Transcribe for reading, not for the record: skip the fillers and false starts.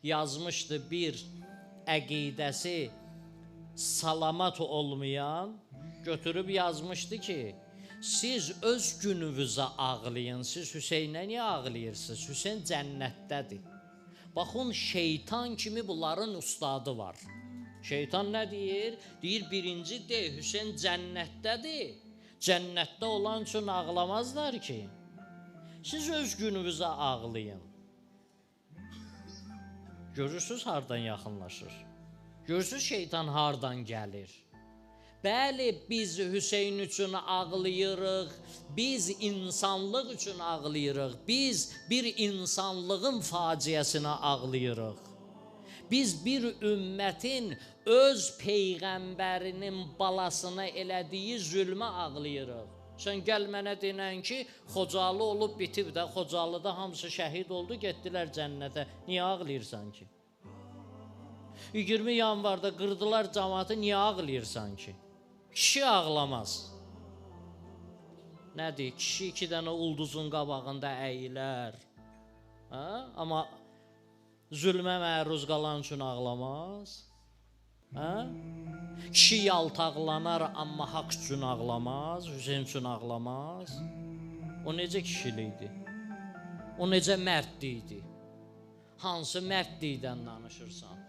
yazmışdı bir əqidəsi salamat olmayan, götürüb yazmışdı ki, siz öz gününüzə ağlayın, siz Hüseynə niyə ağlayırsınız? Hüseyn cənnətdədir. Baxın, şeytan kimi bunların ustadı var. Şeytan nə deyir? Deyir, birinci deyir, Hüseyn cənnətdədir. Cənnətdə olan üçün ağlamazlar ki. Siz öz gününüzə ağlayın. Görürsünüz hardan yaxınlaşır. Görürsünüz şeytan hardan gəlir. Bəli, biz Hüseyn üçün ağlayırıq, biz insanlıq üçün ağlayırıq, biz bir insanlığın faciəsinə ağlayırıq. Biz bir ümmətin öz peyğəmbərinin balasına elədiyi zülmə ağlayırıq. Sən gəl mənə denən ki, Xocalı olub bitib də, Xocalıda hamısı şəhid oldu, getdilər cənnətə. Niyə ağlayırsan ki? 20 yanvarda qırdılar cəmaatı, niyə ağlayırsan ki? Kişi ağlamaz. Nədir? Kişi 2 dənə ulduzun qabağında əyilər. Amma zülmə məruz qalan üçün ağlamaz. Kişi yaltaqlanar, amma haqq üçün ağlamaz, Hüseyn üçün ağlamaz. O necə kişilikdir? O necə mərdlikdir? Hansı mərdlikdən danışırsan?